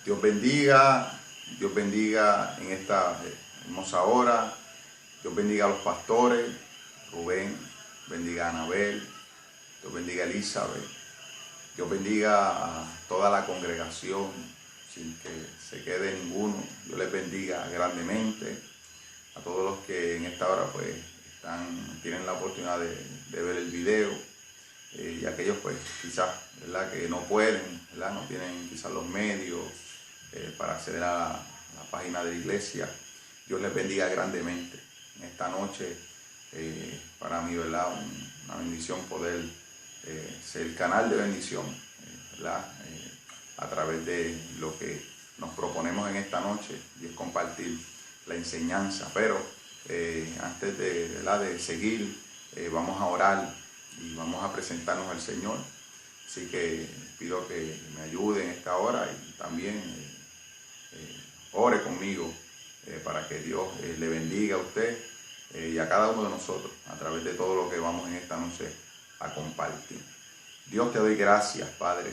Dios bendiga en esta hermosa hora. Dios bendiga a los pastores, Rubén, bendiga a Anabel, Dios bendiga a Elizabeth, Dios bendiga a toda la congregación, sin que se quede ninguno. Dios les bendiga grandemente a todos los que en esta hora pues tienen la oportunidad de ver el video, y aquellos pues quizás, ¿verdad?, que no pueden, ¿verdad?, no tienen quizás los medios para acceder a la página de la iglesia. Dios les bendiga grandemente en esta noche. Para mí, ¿verdad?, una bendición poder ser el canal de bendición, ¿verdad?, a través de lo que nos proponemos en esta noche, y es compartir la enseñanza. Pero antes de seguir, vamos a orar y vamos a presentarnos al Señor. Así que pido que me ayude en esta hora y también ore conmigo para que Dios le bendiga a usted y a cada uno de nosotros a través de todo lo que vamos en esta noche a compartir. Dios, te doy gracias, Padre.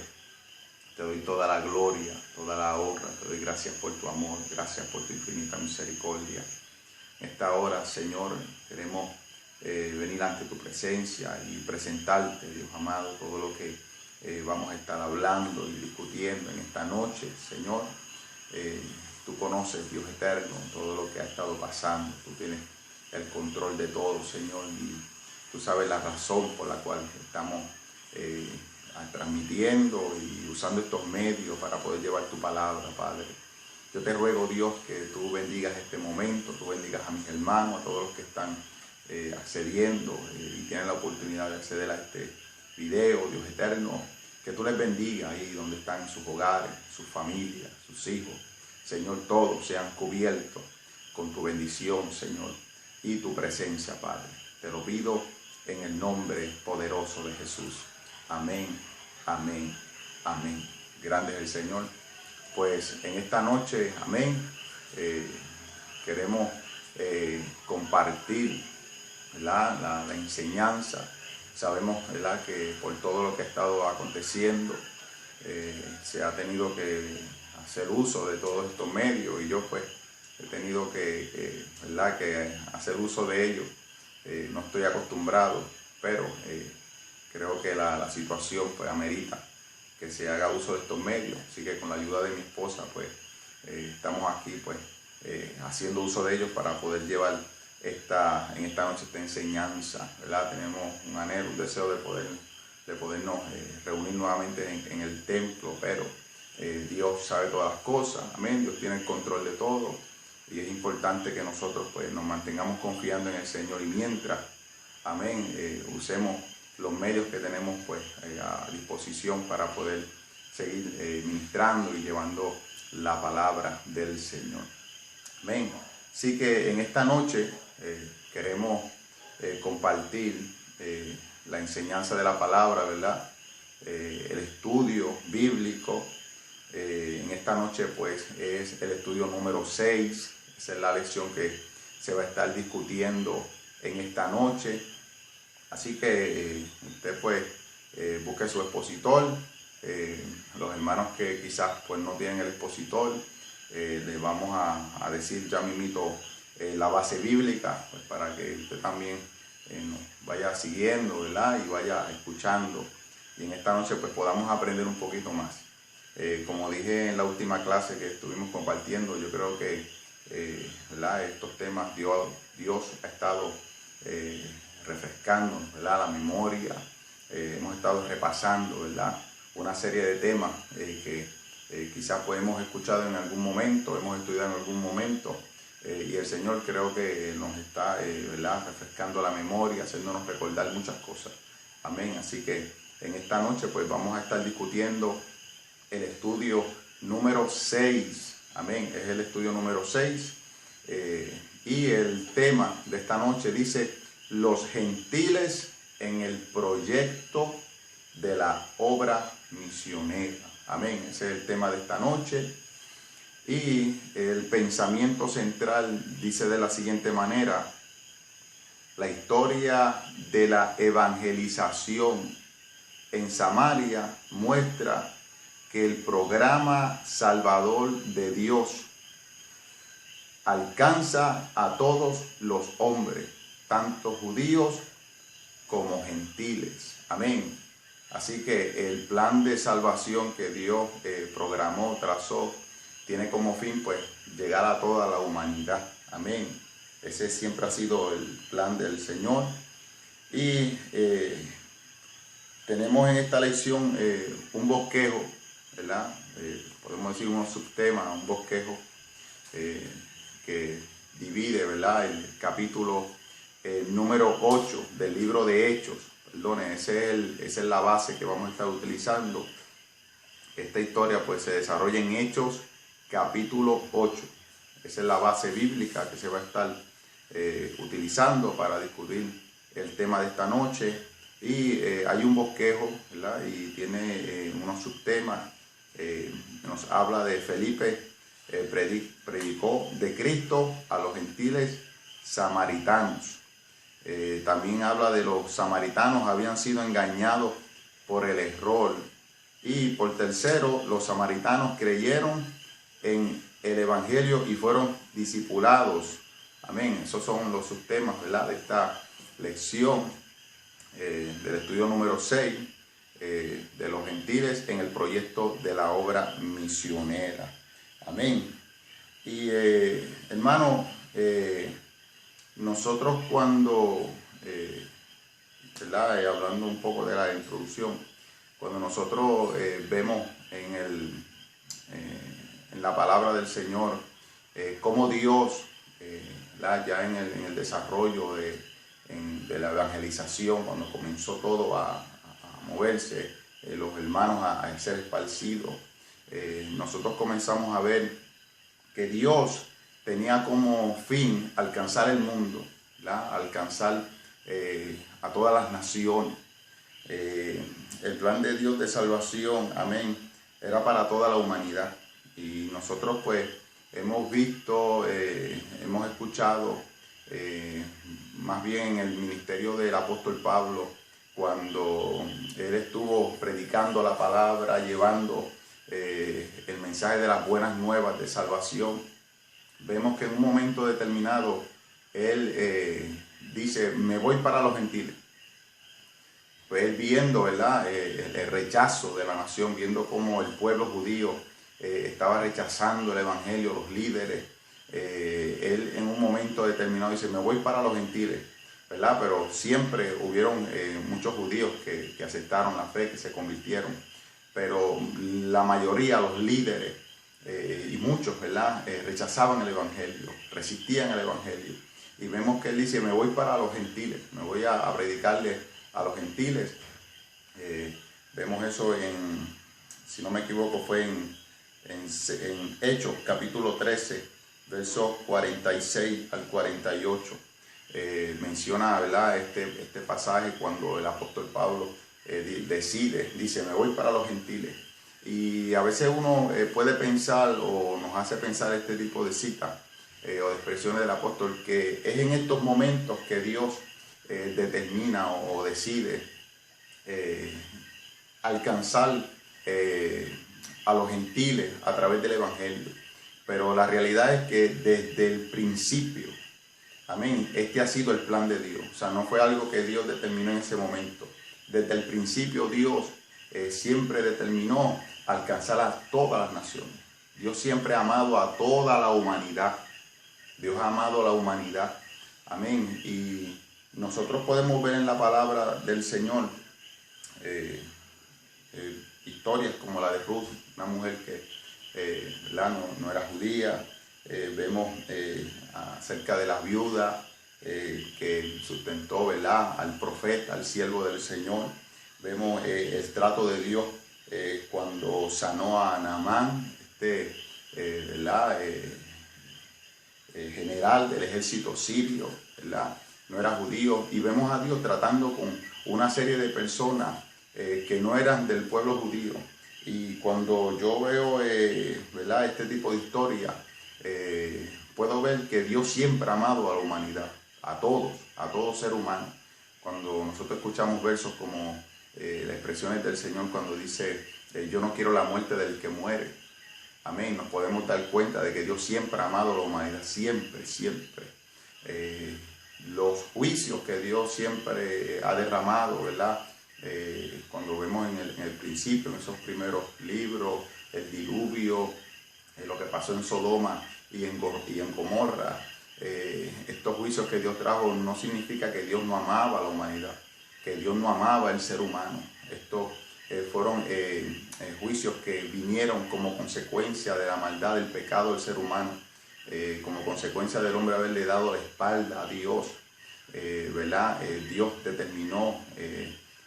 Te doy toda la gloria, toda la honra. Te doy gracias por tu amor, gracias por tu infinita misericordia. En esta hora, Señor, queremos venir ante tu presencia y presentarte, Dios amado, todo lo que vamos a estar hablando y discutiendo en esta noche, Señor. Tú conoces, Dios eterno, todo lo que ha estado pasando. Tú tienes el control de todo, Señor, y tú sabes la razón por la cual estamos transmitiendo y usando estos medios para poder llevar tu palabra, Padre. Yo te ruego, Dios, que tú bendigas este momento, tú bendigas a mis hermanos, a todos los que están accediendo y tienen la oportunidad de acceder a este video, Dios eterno, que tú les bendigas ahí donde están, en sus hogares, sus familias, sus hijos. Señor, todos sean cubiertos con tu bendición, Señor, y tu presencia, Padre. Te lo pido en el nombre poderoso de Jesús. Amén, amén, amén. Grande es el Señor. Pues en esta noche, amén, queremos compartir, ¿verdad?, la enseñanza. Sabemos, ¿verdad?, que por todo lo que ha estado aconteciendo, se ha tenido que hacer uso de todos estos medios, y yo pues he tenido ¿verdad?, que hacer uso de ellos. No estoy acostumbrado, pero creo que la situación pues amerita que se haga uso de estos medios. Así que con la ayuda de mi esposa pues estamos aquí pues haciendo uso de ellos para poder llevar en esta noche esta enseñanza, ¿verdad? Tenemos un anhelo, un deseo de podernos reunir nuevamente en el templo, pero Dios sabe todas las cosas, amén. Dios tiene el control de todo, y es importante que nosotros pues nos mantengamos confiando en el Señor, y mientras, amén, usemos los medios que tenemos pues a disposición para poder seguir ministrando y llevando la palabra del Señor. Amén. Así que en esta noche queremos compartir la enseñanza de la palabra, ¿verdad? El estudio bíblico. En esta noche pues es el estudio número 6. Esa es la lección que se va a estar discutiendo en esta noche. Así que usted pues busque su expositor. Los hermanos que quizás pues no tienen el expositor, les vamos a decir ya mismito la base bíblica, pues para que usted también nos vaya siguiendo, ¿verdad?, y vaya escuchando, y en esta noche pues podamos aprender un poquito más. Como dije en la última clase que estuvimos compartiendo, yo creo que ¿verdad?, estos temas Dios ha estado refrescando, ¿verdad?, la memoria. Hemos estado repasando, ¿verdad?, una serie de temas que quizás pues hemos escuchado en algún momento, hemos estudiado en algún momento, y el Señor creo que nos está ¿verdad?, refrescando la memoria, haciéndonos recordar muchas cosas. Amén. Así que en esta noche pues vamos a estar discutiendo el estudio número 6. Amén. Es el estudio número 6. Y el tema de esta noche dice: los gentiles en el proyecto de la obra misionera. Amén. Ese es el tema de esta noche. Y el pensamiento central dice de la siguiente manera: la historia de la evangelización en Samaria muestra que el programa salvador de Dios alcanza a todos los hombres, tanto judíos como gentiles. Amén. Así que el plan de salvación que Dios programó, trazó, tiene como fin pues llegar a toda la humanidad. Amén. Ese siempre ha sido el plan del Señor. Y tenemos en esta lección un bosquejo, ¿verdad? Podemos decir unos subtemas, un bosquejo que divide, ¿verdad?, el capítulo número 8 del libro de Hechos. Perdone, esa es la base que vamos a estar utilizando. Esta historia pues se desarrolla en Hechos capítulo 8. Esa es la base bíblica que se va a estar utilizando para discutir el tema de esta noche. Y hay un bosquejo, ¿verdad?, y tiene unos subtemas. Nos habla de Felipe, predicó de Cristo a los gentiles samaritanos. También habla de los samaritanos habían sido engañados por el error. Y por tercero, los samaritanos creyeron en el evangelio y fueron discipulados. Amén. Esos son los subtemas, ¿verdad?, de esta lección del estudio número 6 de los gentiles en el proyecto de la obra misionera. Amén. Y hermano, nosotros cuando, ¿verdad?, hablando un poco de la introducción, cuando nosotros vemos en la palabra del Señor cómo Dios, ya en el desarrollo de la evangelización, cuando comenzó todo a moverse, los hermanos a ser esparcidos, nosotros comenzamos a ver que Dios tenía como fin alcanzar el mundo, ¿verdad?, alcanzar a todas las naciones. El plan de Dios de salvación, amén, era para toda la humanidad. Y nosotros pues hemos visto, hemos escuchado, más bien en el ministerio del apóstol Pablo, cuando él estuvo predicando la palabra, llevando el mensaje de las buenas nuevas de salvación. Vemos que en un momento determinado él dice, me voy para los gentiles. Pues él viendo, ¿verdad?, el rechazo de la nación, viendo cómo el pueblo judío estaba rechazando el evangelio, los líderes, él en un momento determinado dice, me voy para los gentiles, ¿verdad? Pero siempre hubieron muchos judíos que aceptaron la fe, que se convirtieron, pero la mayoría, los líderes y muchos, ¿verdad?, rechazaban el evangelio, resistían el evangelio. Y vemos que él dice, me voy para los gentiles, me voy a predicarle a los gentiles. Vemos eso si no me equivoco, fue en Hechos capítulo 13, versos 46 al 48. Menciona, ¿verdad?, este pasaje cuando el apóstol Pablo dice, me voy para los gentiles. Y a veces uno puede pensar o nos hace pensar este tipo de citas o de expresiones del apóstol, que es en estos momentos que Dios determina o decide alcanzar a los gentiles a través del evangelio. Pero la realidad es que desde el principio, amén, este ha sido el plan de Dios. O sea, no fue algo que Dios determinó en ese momento. Desde el principio Dios siempre determinó alcanzar a todas las naciones. Dios siempre ha amado a toda la humanidad. Dios ha amado a la humanidad. Amén. Y nosotros podemos ver en la palabra del Señor historias como la de Ruth, una mujer que no era judía. Vemos acerca de la viuda que sustentó, ¿verdad?, al profeta, al siervo del Señor. Vemos el trato de Dios cuando sanó a Naamán, ¿verdad?, general del ejército sirio, ¿verdad?, no era judío. Y vemos a Dios tratando con una serie de personas que no eran del pueblo judío. Y cuando yo veo, ¿verdad?, este tipo de historia, puedo ver que Dios siempre ha amado a la humanidad, a todo ser humano. Cuando nosotros escuchamos versos como las expresiones del Señor cuando dice, yo no quiero la muerte del que muere. Amén. Nos podemos dar cuenta de que Dios siempre ha amado a la humanidad, siempre, siempre. Los juicios que Dios siempre ha derramado, ¿verdad? Cuando vemos en el principio, en esos primeros libros, el diluvio, lo que pasó en Sodoma y en Gomorra, estos juicios que Dios trajo no significa que Dios no amaba a la humanidad, que Dios no amaba al ser humano. Estos fueron juicios que vinieron como consecuencia de la maldad, del pecado del ser humano, como consecuencia del hombre haberle dado la espalda a Dios, ¿verdad? Dios determinó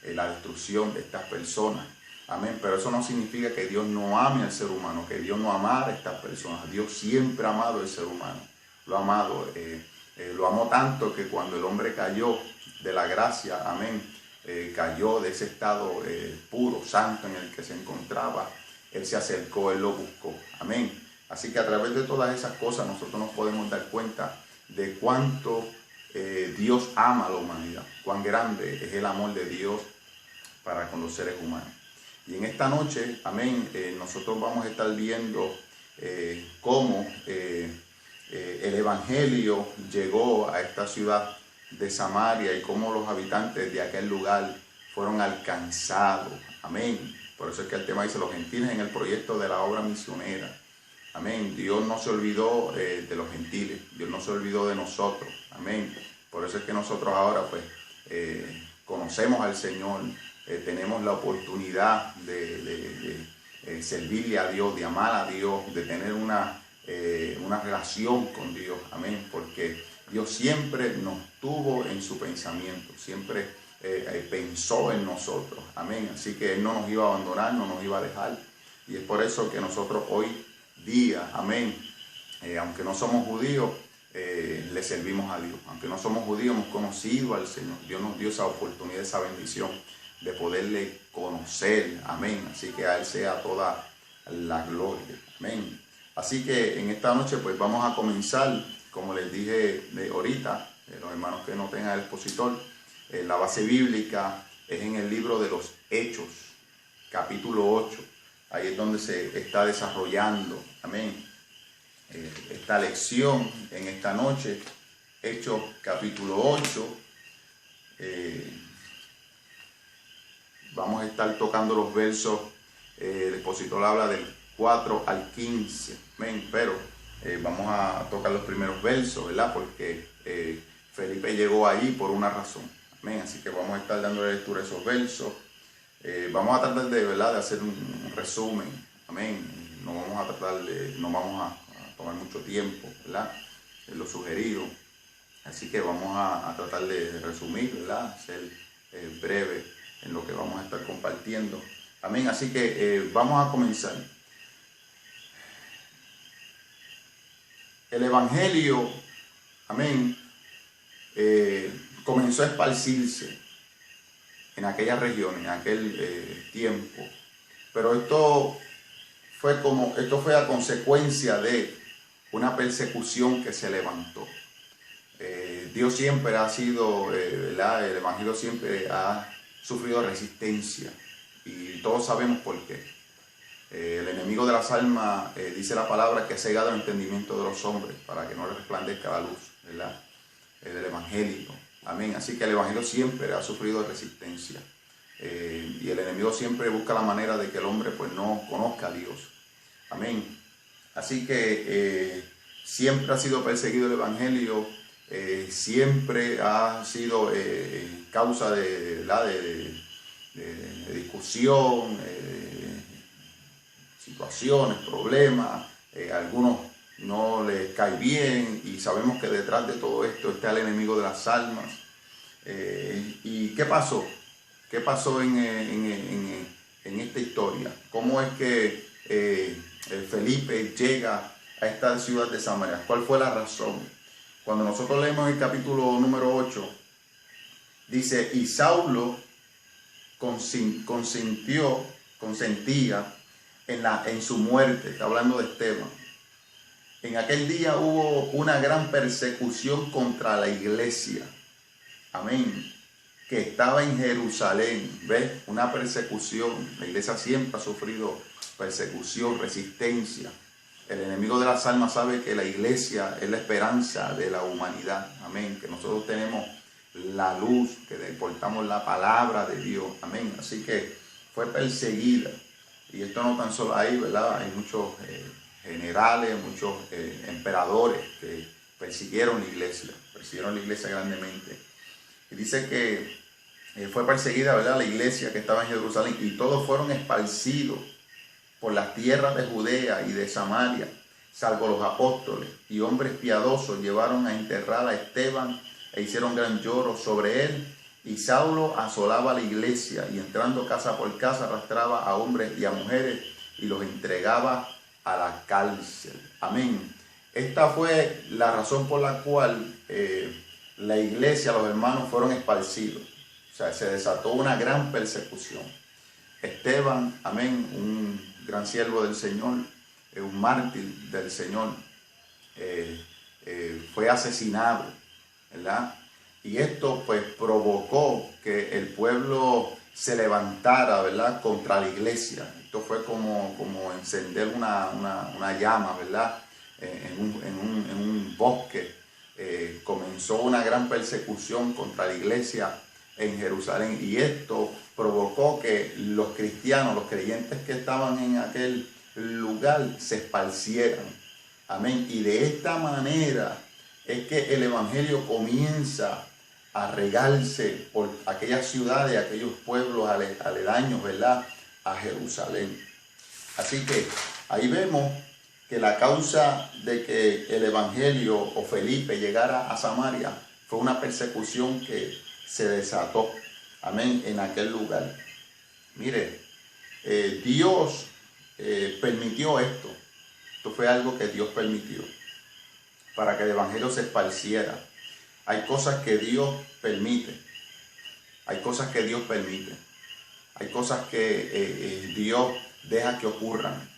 la destrucción de estas personas. Amén. Pero eso no significa que Dios no ame al ser humano, que Dios no amara a estas personas. Dios siempre ha amado al ser humano. Lo ha amado. Lo amó tanto que cuando el hombre cayó de la gracia, amén, cayó de ese estado puro, santo en el que se encontraba, Él se acercó, Él lo buscó. Amén. Así que a través de todas esas cosas nosotros nos podemos dar cuenta de cuánto Dios ama a la humanidad, cuán grande es el amor de Dios para con los seres humanos. Y en esta noche, amén, nosotros vamos a estar viendo cómo el Evangelio llegó a esta ciudad de Samaria y cómo los habitantes de aquel lugar fueron alcanzados. Amén. Por eso es que el tema dice los gentiles en el proyecto de la obra misionera. Amén. Dios no se olvidó de los gentiles. Dios no se olvidó de nosotros. Amén. Por eso es que nosotros ahora pues conocemos al Señor. Tenemos la oportunidad de servirle a Dios, de amar a Dios, de tener una relación con Dios. Amén. Porque Dios siempre nos tuvo en su pensamiento, siempre pensó en nosotros. Amén. Así que Él no nos iba a abandonar, no nos iba a dejar. Y es por eso que nosotros hoy día, amén, aunque no somos judíos, le servimos a Dios. Aunque no somos judíos, hemos conocido al Señor. Dios nos dio esa oportunidad, esa bendición de poderle conocer. Amén. Así que a Él sea toda la gloria. Amén. Así que en esta noche pues vamos a comenzar, como les dije ahorita, los hermanos que no tengan el expositor, la base bíblica es en el libro de los Hechos, capítulo 8. Ahí es donde se está desarrollando, amén, esta lección en esta noche. Hechos capítulo 8. Vamos a estar tocando los versos, el expositor habla del 4 al 15, amén, pero vamos a tocar los primeros versos, ¿verdad? Porque Felipe llegó ahí por una razón, amén, así que vamos a estar dándole lectura a esos versos. Vamos a tratar de, ¿verdad?, de hacer un resumen, amén, no vamos a tomar mucho tiempo, ¿verdad?, es lo sugerido, así que vamos a tratar de resumir, ¿verdad?, ser breve en lo que vamos a estar compartiendo, amén. Así que vamos a comenzar. El Evangelio, amén, comenzó a esparcirse en aquella región, en aquel tiempo, pero esto fue a consecuencia de una persecución que se levantó. Dios siempre ha sido, ¿verdad?, el Evangelio siempre ha sufrido resistencia y todos sabemos por qué. El enemigo de las almas, dice la palabra, que ha cegado el entendimiento de los hombres para que no les resplandezca la luz, ¿verdad?, del Evangelio. Amén. Así que el Evangelio siempre ha sufrido resistencia. Y el enemigo siempre busca la manera de que el hombre pues no conozca a Dios. Amén. Así que siempre ha sido perseguido el Evangelio, siempre ha sido causa de discusión, situaciones, problemas. Algunos no les cae bien y sabemos que detrás de todo esto está el enemigo de las almas. ¿Y qué pasó? ¿Qué pasó en esta historia? ¿Cómo es que Felipe llega a esta ciudad de Samaria? ¿Cuál fue la razón? Cuando nosotros leemos el capítulo número 8, dice, y Saulo consentía en su muerte. Está hablando de Esteban. En aquel día hubo una gran persecución contra la iglesia. Amén. que estaba en Jerusalén. ¿Ves? Una persecución. La iglesia siempre ha sufrido persecución, resistencia. El enemigo de las almas sabe que la iglesia es la esperanza de la humanidad. Amén. Que nosotros tenemos la luz, que portamos la palabra de Dios. Amén. Así que fue perseguida. Y esto no tan solo ahí, ¿verdad? Hay muchos generales, muchos emperadores que persiguieron la iglesia grandemente. Y dice que fue perseguida, ¿verdad?, la iglesia que estaba en Jerusalén, y todos fueron esparcidos por las tierras de Judea y de Samaria, salvo los apóstoles, y hombres piadosos llevaron a enterrar a Esteban e hicieron gran lloro sobre él. Y Saulo asolaba la iglesia y entrando casa por casa arrastraba a hombres y a mujeres y los entregaba a la cárcel. Amén. Esta fue la razón por la cual la iglesia, los hermanos fueron esparcidos. O sea, se desató una gran persecución. Esteban, amén, un gran siervo del Señor, un mártir del Señor, fue asesinado, ¿verdad? Y esto pues provocó que el pueblo se levantara, ¿verdad?, contra la iglesia. Esto fue como encender una llama, ¿verdad?, en un bosque. Comenzó una gran persecución contra la iglesia en Jerusalén, y esto provocó que los cristianos, los creyentes que estaban en aquel lugar, se esparcieran. Amén. Y de esta manera es que el evangelio comienza a regarse por aquellas ciudades, aquellos pueblos aledaños, ¿verdad?, a Jerusalén. Así que ahí vemos que la causa de que el evangelio o Felipe llegara a Samaria fue una persecución que se desató, amén, en aquel lugar. Mire, Dios permitió esto. Esto fue algo que Dios permitió para que el evangelio se esparciera. Hay cosas que Dios permite. Hay cosas que Dios permite. Hay cosas que Dios deja que ocurran.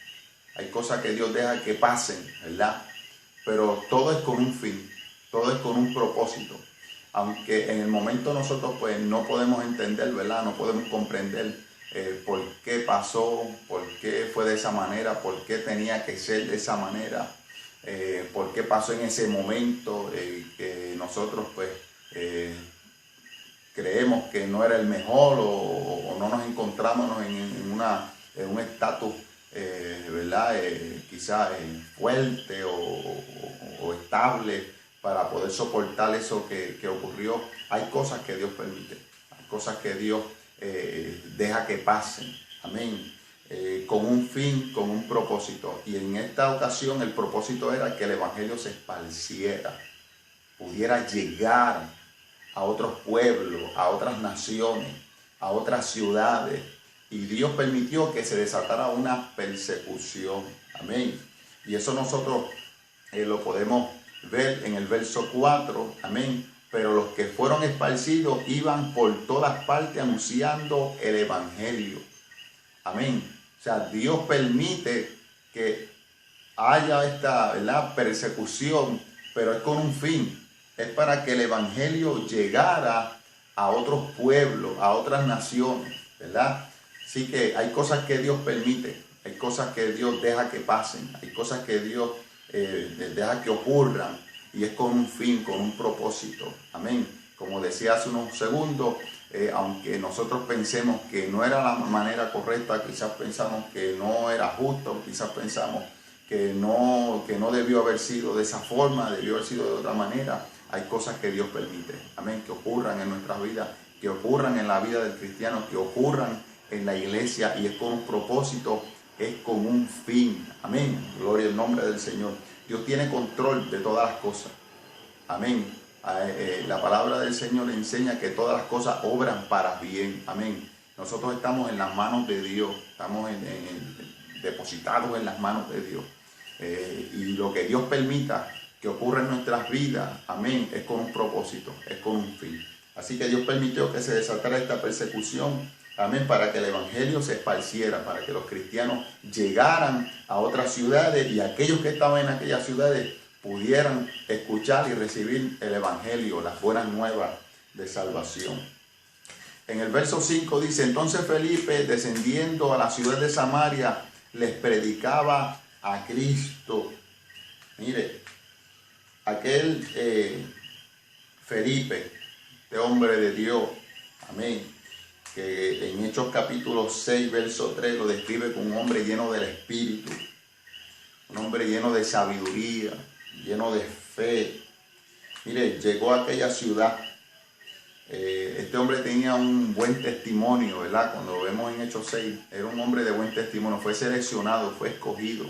Hay cosas que Dios deja que pasen, ¿verdad? Pero todo es con un fin. Todo es con un propósito. Aunque en el momento nosotros pues no podemos entender, ¿verdad? No podemos comprender por qué pasó, por qué fue de esa manera, por qué tenía que ser de esa manera. Por qué pasó en ese momento que nosotros pues creemos que no era el mejor o no nos encontramos en un estatus ¿verdad? Quizás fuerte o estable para poder soportar eso que ocurrió. Hay cosas que Dios permite, hay cosas que Dios deja que pasen, amén, con un fin, con un propósito. Y en esta ocasión el propósito era que el evangelio se esparciera, pudiera llegar a otros pueblos, a otras naciones, a otras ciudades. Y Dios permitió que se desatara una persecución, amén. Y eso nosotros lo podemos ver en el verso 4, amén. Pero los que fueron esparcidos iban por todas partes anunciando el evangelio, amén. O sea, Dios permite que haya esta, ¿verdad?, persecución, pero es con un fin. Es para que el evangelio llegara a otros pueblos, a otras naciones, ¿verdad? Así que hay cosas que Dios permite, hay cosas que Dios deja que pasen, hay cosas que Dios deja que ocurran, y es con un fin, con un propósito, amén. Como decía hace unos segundos, aunque nosotros pensemos que no era la manera correcta, quizás pensamos que no era justo, quizás pensamos que no debió haber sido de esa forma, debió haber sido de otra manera. Hay cosas que Dios permite, amén, que ocurran en nuestras vidas, que ocurran en la vida del cristiano, que ocurran en la iglesia, y es con un propósito, es con un fin, amén. Gloria al nombre del Señor. Dios tiene control de todas las cosas, amén. La palabra del Señor enseña que todas las cosas obran para bien, amén. Nosotros estamos en las manos de Dios, estamos depositados en las manos de Dios, y lo que Dios permita que ocurra en nuestras vidas, amén, es con un propósito, es con un fin. Así que Dios permitió que se desatara esta persecución, amén, para que el evangelio se esparciera, para que los cristianos llegaran a otras ciudades, y aquellos que estaban en aquellas ciudades pudieran escuchar y recibir el evangelio, las buenas nuevas de salvación. En el verso 5 dice, entonces Felipe, descendiendo a la ciudad de Samaria, les predicaba a Cristo. Mire, aquel Felipe, este hombre de Dios, amén, que en Hechos capítulo 6, verso 3 lo describe como un hombre lleno del Espíritu, un hombre lleno de sabiduría, lleno de fe. Mire, llegó a aquella ciudad. Este hombre tenía un buen testimonio, ¿verdad? Cuando lo vemos en Hechos 6, era un hombre de buen testimonio, fue seleccionado, fue escogido.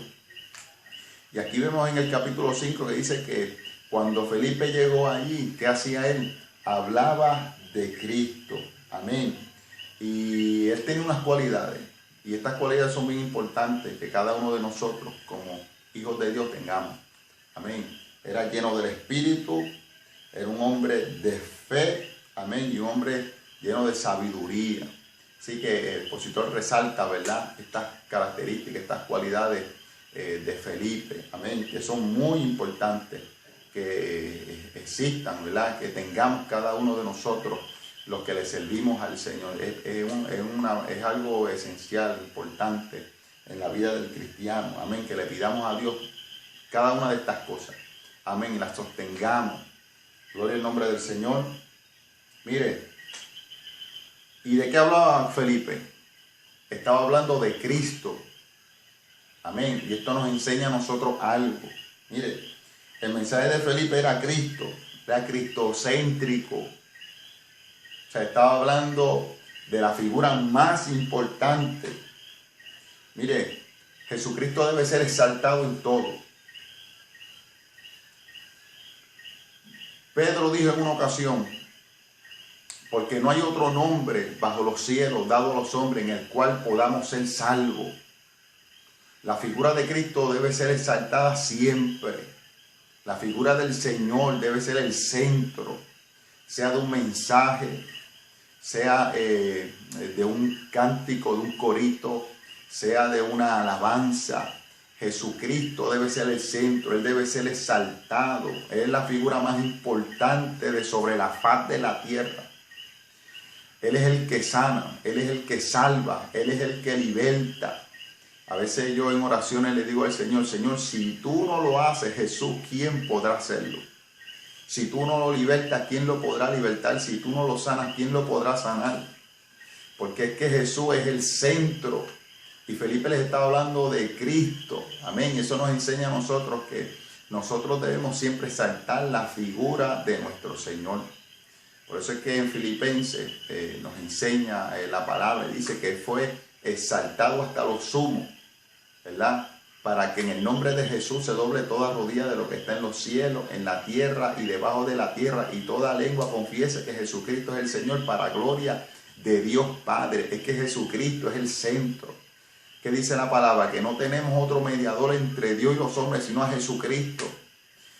Y aquí vemos en el capítulo 5 que dice que cuando Felipe llegó allí, ¿qué hacía él? Hablaba de Cristo. Amén. Y él tenía unas cualidades, y estas cualidades son bien importantes que cada uno de nosotros como hijos de Dios tengamos. Amén. Era lleno del Espíritu, era un hombre de fe. Amén, y un hombre lleno de sabiduría. Así que el expositor resalta, ¿verdad?, estas características, estas cualidades de Felipe. Amén, que son muy importantes que existan, ¿verdad?, que tengamos cada uno de nosotros los que le servimos al Señor. Es algo esencial, importante en la vida del cristiano. Amén, que le pidamos a Dios cada una de estas cosas. Amén, y las sostengamos. Gloria al nombre del Señor. Mire, ¿y de qué hablaba Felipe? Estaba hablando de Cristo. Amén. Y esto nos enseña a nosotros algo. Mire, el mensaje de Felipe era Cristo, era cristocéntrico. O sea, estaba hablando de la figura más importante. Mire, Jesucristo debe ser exaltado en todo. Pedro dijo en una ocasión, porque no hay otro nombre bajo los cielos dado a los hombres en el cual podamos ser salvos. La figura de Cristo debe ser exaltada siempre. La figura del Señor debe ser el centro, sea de un mensaje, sea de un cántico, de un corito, sea de una alabanza. Jesucristo debe ser el centro, Él debe ser exaltado. Él es la figura más importante de sobre la faz de la tierra. Él es el que sana, Él es el que salva, Él es el que liberta. A veces yo en oraciones le digo al Señor, Señor, si tú no lo haces, Jesús, ¿quién podrá hacerlo? Si tú no lo libertas, ¿quién lo podrá libertar? Si tú no lo sanas, ¿quién lo podrá sanar? Porque es que Jesús es el centro. Y Felipe les estaba hablando de Cristo. Amén. Eso nos enseña a nosotros que nosotros debemos siempre exaltar la figura de nuestro Señor. Por eso es que en Filipenses nos enseña la palabra, dice que fue exaltado hasta lo sumo, ¿verdad? Para que en el nombre de Jesús se doble toda rodilla de lo que está en los cielos, en la tierra y debajo de la tierra, y toda lengua confiese que Jesucristo es el Señor, para gloria de Dios Padre. Es que Jesucristo es el centro. ¿Qué dice la palabra? Que no tenemos otro mediador entre Dios y los hombres, sino a Jesucristo.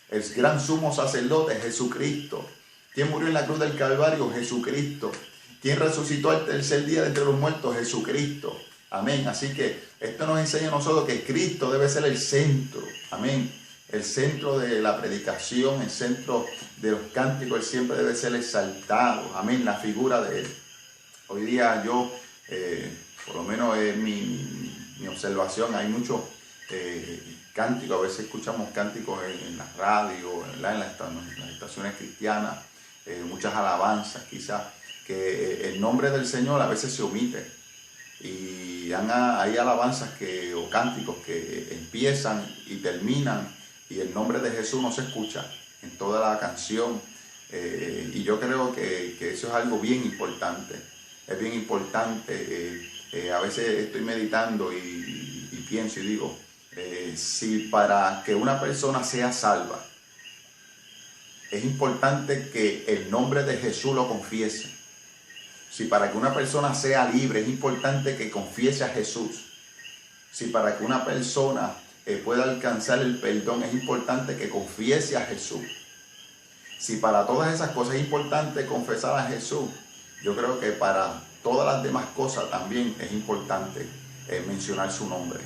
El gran sumo sacerdote es Jesucristo. ¿Quién murió en la cruz del Calvario? Jesucristo. ¿Quién resucitó al tercer día de entre los muertos? Jesucristo. Amén. Así que esto nos enseña a nosotros que Cristo debe ser el centro. Amén. El centro de la predicación, el centro de los cánticos, Él siempre debe ser exaltado. Amén. La figura de Él. Hoy día yo, por lo menos es mi observación, hay muchos cánticos. A veces escuchamos cánticos en la radio, en las estaciones cristianas. Muchas alabanzas, quizás, que el nombre del Señor a veces se omite. Y hay alabanzas o cánticos que empiezan y terminan y el nombre de Jesús no se escucha en toda la canción. Y yo creo que eso es algo bien importante. Es bien importante. A veces estoy meditando y pienso y digo, si para que una persona sea salva, es importante que el nombre de Jesús lo confiese. Si para que una persona sea libre, es importante que confiese a Jesús. Si para que una persona pueda alcanzar el perdón, es importante que confiese a Jesús. Si para todas esas cosas es importante confesar a Jesús, yo creo que para todas las demás cosas también es importante mencionar su nombre.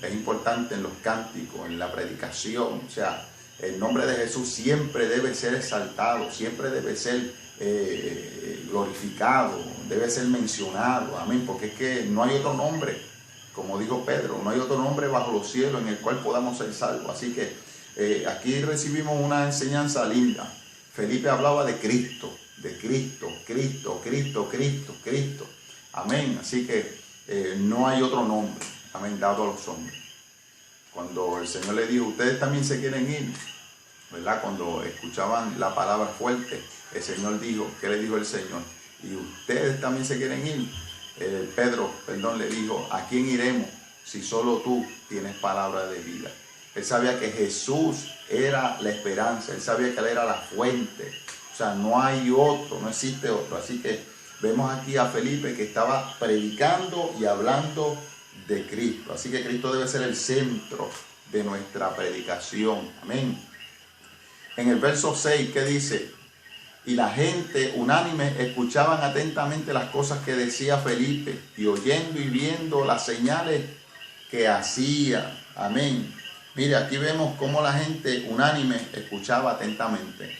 Es importante en los cánticos, en la predicación. O sea, el nombre de Jesús siempre debe ser exaltado, siempre debe ser glorificado, debe ser mencionado, amén, porque es que no hay otro nombre, como dijo Pedro, no hay otro nombre bajo los cielos en el cual podamos ser salvos. Así que aquí recibimos una enseñanza linda. Felipe hablaba de Cristo, Cristo, amén. Así que no hay otro nombre, amén, dado a los hombres. Cuando el Señor le dijo, ustedes también se quieren ir, ¿verdad? Cuando escuchaban la palabra fuerte, el Señor dijo, ¿qué le dijo el Señor? Y ustedes también se quieren ir. Pedro le dijo, ¿a quién iremos si solo tú tienes palabra de vida? Él sabía que Jesús era la esperanza, él sabía que él era la fuente, o sea, no hay otro, no existe otro. Así que vemos aquí a Felipe que estaba predicando y hablando de Cristo. Así que Cristo debe ser el centro de nuestra predicación, amén. En el verso 6, ¿qué dice? Y la gente unánime escuchaban atentamente las cosas que decía Felipe y oyendo y viendo las señales que hacía. Amén. Mire, aquí vemos cómo la gente unánime escuchaba atentamente.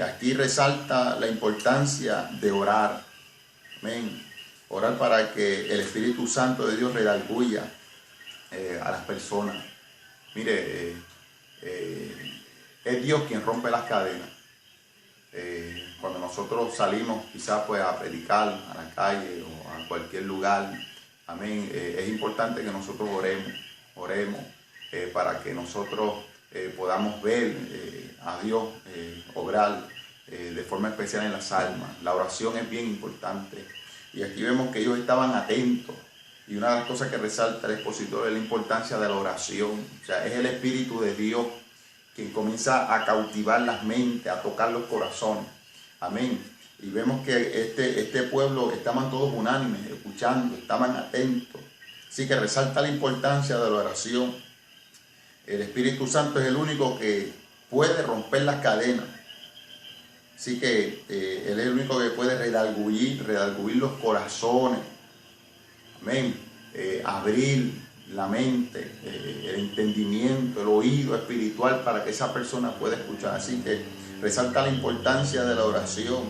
Aquí resalta la importancia de orar. Amén. Orar para que el Espíritu Santo de Dios redarguya a las personas. Mire, es Dios quien rompe las cadenas. Cuando nosotros salimos quizás pues a predicar a la calle o a cualquier lugar, amén, es importante que nosotros oremos para que nosotros podamos ver a Dios obrar de forma especial en las almas. La oración es bien importante y aquí vemos que ellos estaban atentos, y una de las cosas que resalta el expositor es la importancia de la oración. O sea, es el Espíritu de Dios quien comienza a cautivar las mentes, a tocar los corazones. Amén. Y vemos que este pueblo estaban todos unánimes, escuchando, estaban atentos. Así que resalta la importancia de la oración. El Espíritu Santo es el único que puede romper las cadenas. Así que Él es el único que puede redarguir los corazones. Amén. Abrir la mente, el entendimiento, el oído espiritual para que esa persona pueda escuchar. Así que resalta la importancia de la oración.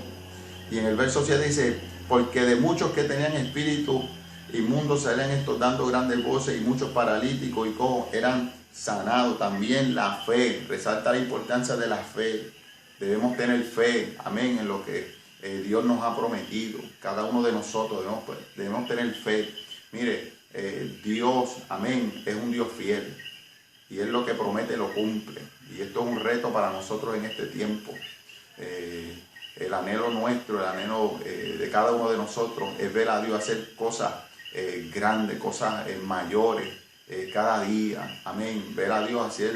Y en el verso 7 dice, porque de muchos que tenían espíritu inmundos salían estos dando grandes voces, y muchos paralíticos y cojos eran sanados. También la fe, resalta la importancia de la fe. Debemos tener fe, amén, en lo que Dios nos ha prometido. Cada uno de nosotros debemos tener fe. Mire, Dios, amén, es un Dios fiel, y Él lo que promete lo cumple, y esto es un reto para nosotros en este tiempo. El anhelo nuestro, el anhelo de cada uno de nosotros es ver a Dios hacer cosas grandes, cosas mayores cada día, amén, ver a Dios hacer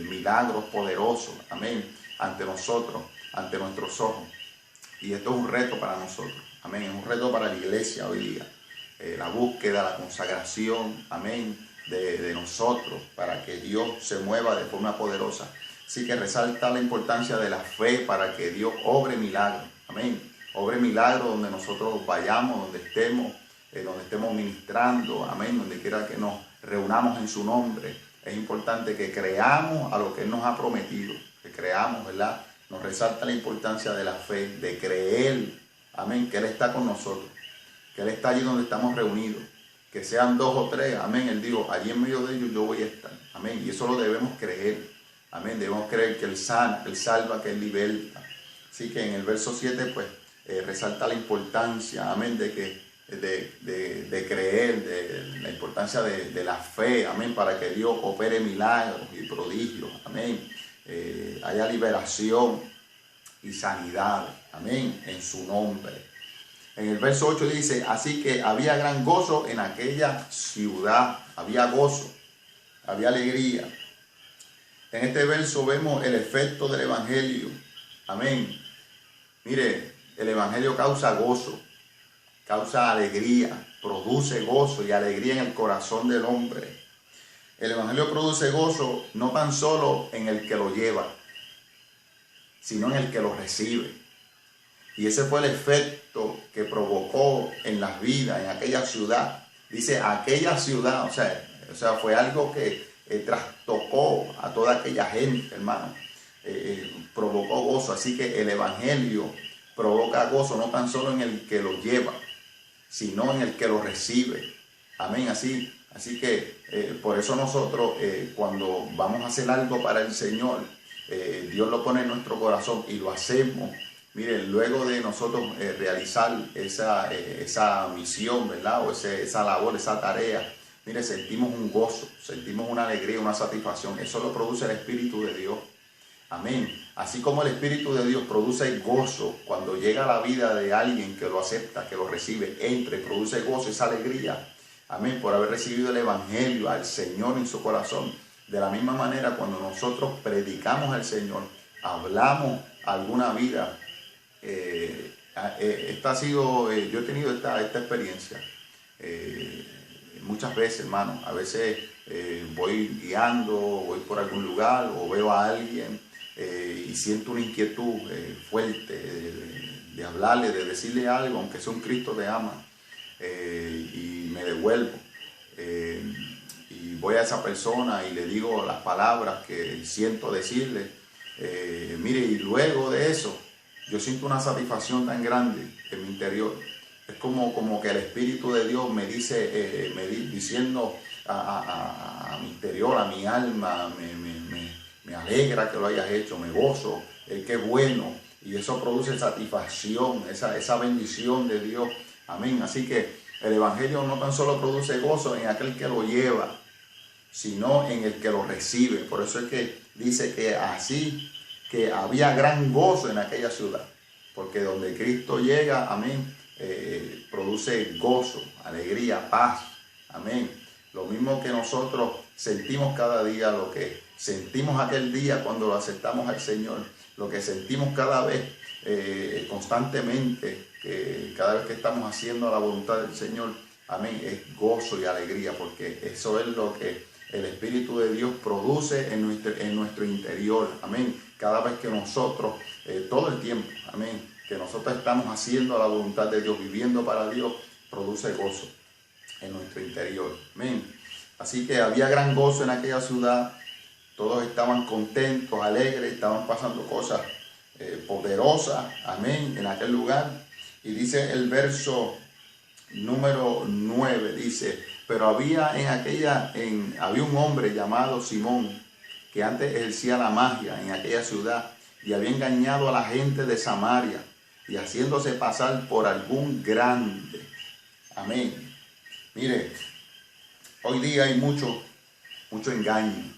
milagros poderosos, amén, ante nosotros, ante nuestros ojos. Y esto es un reto para nosotros, amén, es un reto para la iglesia hoy día. La búsqueda, la consagración, amén, de nosotros, para que Dios se mueva de forma poderosa. Así que resalta la importancia de la fe para que Dios obre milagros, amén. Obre milagros donde nosotros vayamos, donde estemos ministrando, amén, donde quiera que nos reunamos en su nombre. Es importante que creamos a lo que Él nos ha prometido, que creamos, ¿verdad? Nos resalta la importancia de la fe, de creer, amén, que Él está con nosotros, que Él está allí donde estamos reunidos, que sean 2 o 3, amén. Él dijo, allí en medio de ellos yo voy a estar, amén. Y eso lo debemos creer, amén. Debemos creer que Él sana, que Él salva, que Él liberta. Así que en el verso 7, pues, resalta la importancia, amén, de creer, de la importancia de la fe, amén, para que Dios opere milagros y prodigios, amén. Haya liberación y sanidad, amén, en su nombre. En el verso 8 dice, así que había gran gozo en aquella ciudad, había gozo, había alegría. En este verso vemos el efecto del evangelio, amén. Mire, el evangelio causa gozo, causa alegría, produce gozo y alegría en el corazón del hombre. El evangelio produce gozo no tan solo en el que lo lleva, sino en el que lo recibe. Y ese fue el efecto que provocó en las vidas, en aquella ciudad. Dice aquella ciudad, o sea fue algo que trastocó a toda aquella gente, hermano. provocó gozo. Así que el Evangelio provoca gozo no tan solo en el que lo lleva, sino en el que lo recibe. Amén. Así que por eso nosotros cuando vamos a hacer algo para el Señor, Dios lo pone en nuestro corazón y lo hacemos. Miren, luego de nosotros realizar esa misión, ¿verdad? O esa labor, esa tarea, mire, sentimos un gozo, sentimos una alegría, una satisfacción. Eso lo produce el Espíritu de Dios. Amén. Así como el Espíritu de Dios produce gozo cuando llega a la vida de alguien que lo acepta, que lo recibe, produce gozo, esa alegría. Amén. Por haber recibido el Evangelio, al Señor en su corazón. De la misma manera, cuando nosotros predicamos al Señor, hablamos alguna vida. Yo he tenido esta experiencia muchas veces, hermano. A veces voy guiando, voy por algún lugar o veo a alguien y siento una inquietud fuerte de hablarle, de decirle algo, aunque sea un Cristo te ama, y me devuelvo y voy a esa persona y le digo las palabras que siento decirle. Mire, y luego de eso yo siento una satisfacción tan grande en mi interior. Es como que el Espíritu de Dios me dice, diciendo a mi interior, a mi alma, me alegra que lo hayas hecho, me gozo, qué bueno. Y eso produce satisfacción, esa bendición de Dios. Amén. Así que el Evangelio no tan solo produce gozo en aquel que lo lleva, sino en el que lo recibe. Por eso es que dice que así que había gran gozo en aquella ciudad, porque donde Cristo llega, amén, produce gozo, alegría, paz, amén. Lo mismo que nosotros sentimos cada día, lo que sentimos aquel día cuando lo aceptamos al Señor, lo que sentimos cada vez, constantemente, cada vez que estamos haciendo la voluntad del Señor, amén, es gozo y alegría, porque eso es lo que el Espíritu de Dios produce en nuestro interior, amén. Cada vez que nosotros, todo el tiempo, amén, que nosotros estamos haciendo la voluntad de Dios, viviendo para Dios, produce gozo en nuestro interior, amén. Así que había gran gozo en aquella ciudad, todos estaban contentos, alegres, estaban pasando cosas poderosas, amén, en aquel lugar. Y dice el verso número 9, dice: pero había un hombre llamado Simón, que antes ejercía la magia en aquella ciudad y había engañado a la gente de Samaria y haciéndose pasar por algún grande. Amén. Mire, hoy día hay mucho engaño.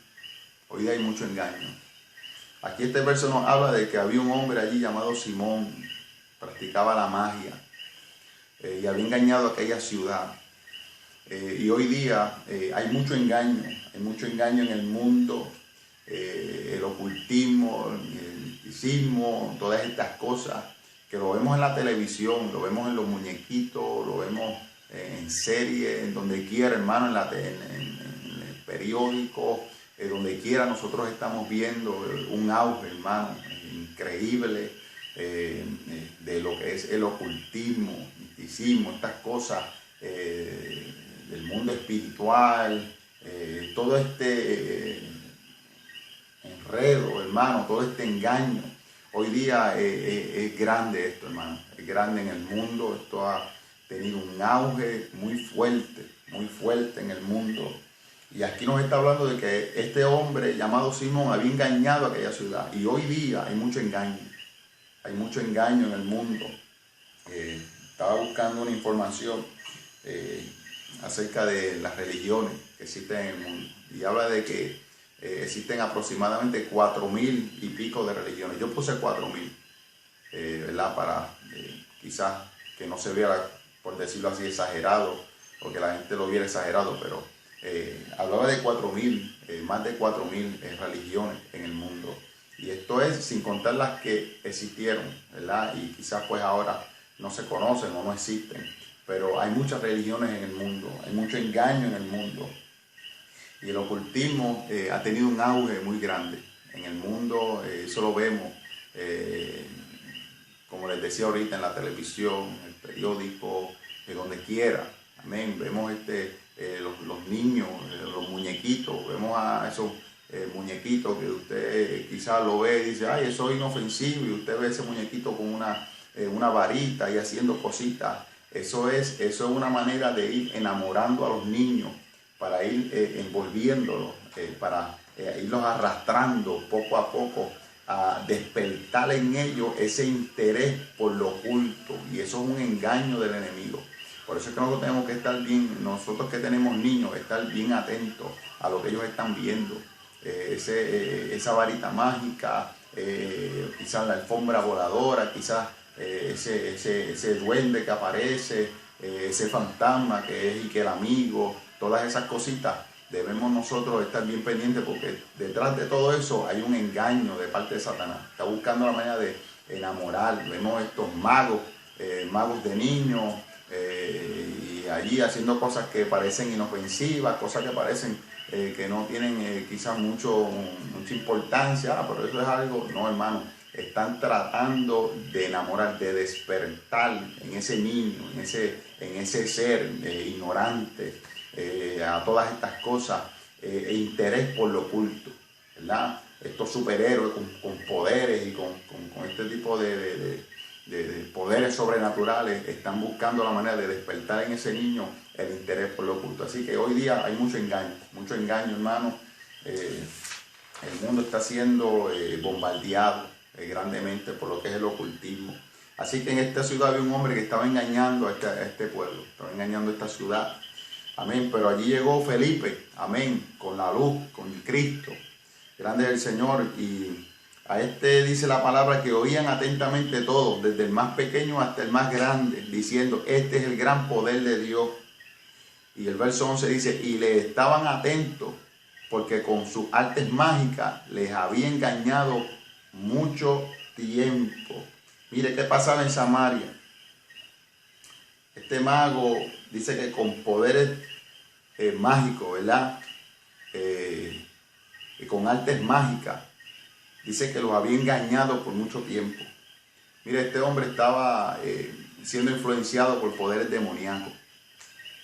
Hoy día hay mucho engaño. Aquí este verso nos habla de que había un hombre allí llamado Simón, practicaba la magia y había engañado a aquella ciudad. Y hoy día hay mucho engaño en el mundo, el ocultismo, el misticismo, todas estas cosas que lo vemos en la televisión, lo vemos en los muñequitos, lo vemos en series, en donde quiera, hermano, en el periódico, donde quiera nosotros estamos viendo un auge, hermano, increíble de lo que es el ocultismo, misticismo, estas cosas del mundo espiritual, todo este enredo, hermano, todo este engaño. Hoy día es grande esto, hermano, es grande en el mundo. Esto ha tenido un auge muy fuerte en el mundo. Y aquí nos está hablando de que este hombre llamado Simón había engañado a aquella ciudad. Y hoy día hay mucho engaño en el mundo. Estaba buscando una información acerca de las religiones que existen en el mundo. Y habla de que existen aproximadamente 4.000 y pico de religiones. Yo puse 4.000, ¿verdad? Para quizás que no se vea, por decirlo así, exagerado, o que la gente lo viera exagerado, pero hablaba de 4.000, más de 4.000 religiones en el mundo. Y esto es sin contar las que existieron, ¿verdad? Y quizás pues ahora no se conocen o no existen. Pero hay muchas religiones en el mundo, hay mucho engaño en el mundo. Y el ocultismo ha tenido un auge muy grande en el mundo. Eso lo vemos, como les decía ahorita, en la televisión, en el periódico, donde quiera. Amén. Vemos los niños, los muñequitos, vemos a esos muñequito que usted quizás lo ve y dice, ay, eso es inofensivo, y usted ve ese muñequito con una varita y haciendo cositas. Eso es una manera de ir enamorando a los niños, para ir envolviéndolos, para irlos arrastrando poco a poco, a despertar en ellos ese interés por lo oculto. Y eso es un engaño del enemigo. Por eso es que nosotros tenemos que estar bien, nosotros que tenemos niños, estar bien atentos a lo que ellos están viendo. Esa varita mágica, quizás la alfombra voladora, quizás ese duende que aparece, ese fantasma que es y que el amigo, todas esas cositas. Debemos nosotros estar bien pendientes, porque detrás de todo eso hay un engaño de parte de Satanás. Está buscando la manera de enamorar. Vemos estos magos de niños, y allí haciendo cosas que parecen inofensivas, cosas que parecen que no tienen quizás mucha importancia, pero eso es algo, no, hermano. Están tratando de enamorar, de despertar en ese niño, en ese ser ignorante, a todas estas cosas, interés por lo oculto, ¿verdad? Estos superhéroes con poderes y con este tipo de poderes sobrenaturales están buscando la manera de despertar en ese niño el interés por lo oculto. Así que hoy día hay mucho engaño, hermano. El mundo está siendo bombardeado grandemente por lo que es el ocultismo. Así que en esta ciudad había un hombre que estaba engañando a este pueblo, estaba engañando a esta ciudad. Amén. Pero allí llegó Felipe, amén, con la luz, con Cristo. Grande es el Señor. Y a este dice la palabra que oían atentamente todos, desde el más pequeño hasta el más grande, diciendo, este es el gran poder de Dios. Y el verso 11 dice, y le estaban atentos, porque con sus artes mágicas les había engañado mucho tiempo. Mire qué pasaba en Samaria. Este mago dice que con poderes mágicos, ¿verdad? Y con artes mágicas, dice que los había engañado por mucho tiempo. Mire, este hombre estaba siendo influenciado por poderes demoníacos.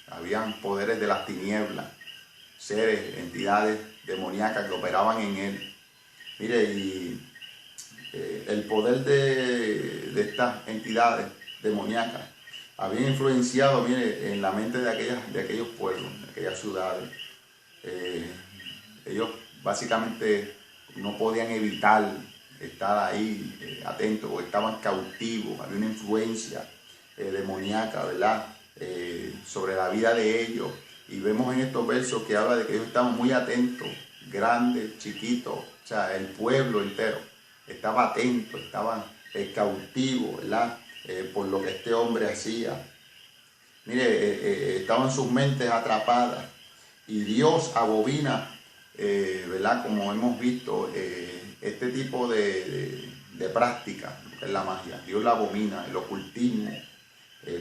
Habían poderes de las tinieblas, seres, entidades demoníacas que operaban en él. Mire, y el poder de estas entidades demoníacas había influenciado, mire, en la mente de aquellos pueblos, de aquellas ciudades. Ellos básicamente no podían evitar estar ahí atentos, porque estaban cautivos. Había una influencia demoníaca, ¿verdad? Sobre la vida de ellos. Y vemos en estos versos que habla de que ellos estaban muy atentos, grandes, chiquitos, o sea, el pueblo entero estaba atento, estaban cautivos, ¿verdad? Por lo que este hombre hacía. Mire, estaban sus mentes atrapadas, y Dios abomina, ¿verdad? Como hemos visto, este tipo de práctica, que es la magia. Dios la abomina, el ocultismo,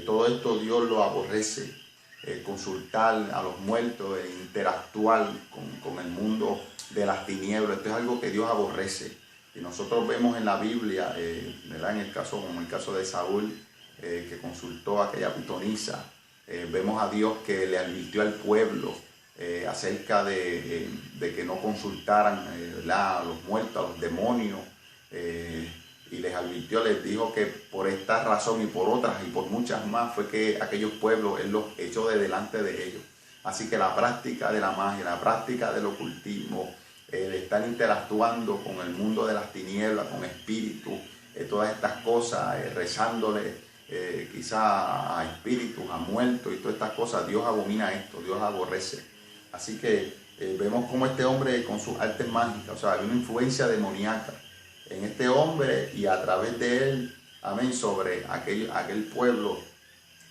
todo esto Dios lo aborrece. Consultar a los muertos, interactuar con el mundo de las tinieblas, esto es algo que Dios aborrece. Y nosotros vemos en la Biblia, ¿verdad? Como en el caso de Saúl, que consultó a aquella pitonisa, vemos a Dios que le advirtió al pueblo acerca de que no consultaran, ¿verdad?, a los muertos, a los demonios, y les advirtió, les dijo que por esta razón y por otras y por muchas más fue que aquellos pueblos Él los echó de delante de ellos. Así que la práctica de la magia, la práctica del ocultismo, de estar interactuando con el mundo de las tinieblas, con espíritus, todas estas cosas, rezándole quizá a espíritus, a muertos y todas estas cosas, Dios abomina esto, Dios aborrece. Así que vemos como este hombre con sus artes mágicas, o sea, hay una influencia demoníaca en este hombre y a través de él, amén, sobre aquel pueblo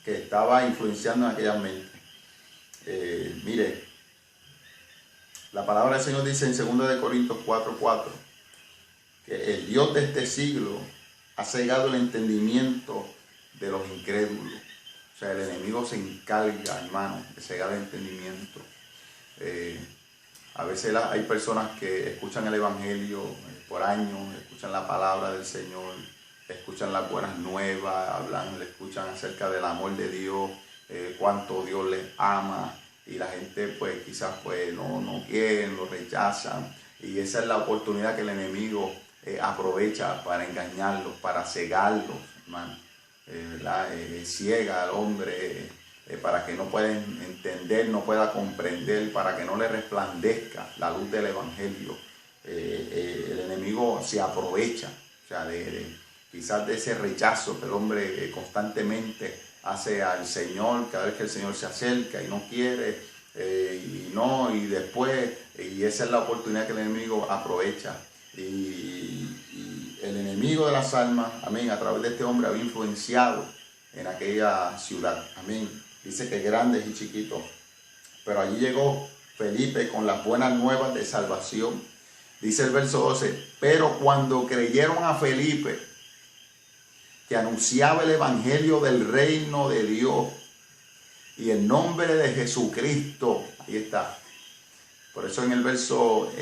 que estaba influenciando en aquellas mentes. Mire, la palabra del Señor dice en 2 Corintios 4:4 que el Dios de este siglo ha cegado el entendimiento de los incrédulos. O sea, el enemigo se encarga, hermano, de cegar el entendimiento. A veces hay personas que escuchan el Evangelio por años, escuchan la palabra del Señor, escuchan las buenas nuevas, le escuchan acerca del amor de Dios, cuánto Dios les ama, y la gente pues quizás pues no quieren, lo rechazan, Y esa es la oportunidad que el enemigo aprovecha para engañarlos, para cegarlos, hermano. Ciega al hombre para que no pueda entender, no pueda comprender, para que no le resplandezca la luz del evangelio. El enemigo se aprovecha, o sea, quizás de ese rechazo que el hombre constantemente hace al Señor, cada vez que el Señor se acerca y no quiere, y después, y esa es la oportunidad que el enemigo aprovecha. Y el enemigo de las almas, amén, a través de este hombre había influenciado en aquella ciudad, amén. Dice que grandes y chiquitos, pero allí llegó Felipe con las buenas nuevas de salvación. Dice el verso 12, pero cuando creyeron a Felipe, que anunciaba el evangelio del reino de Dios y el nombre de Jesucristo, ahí está. Por eso en el verso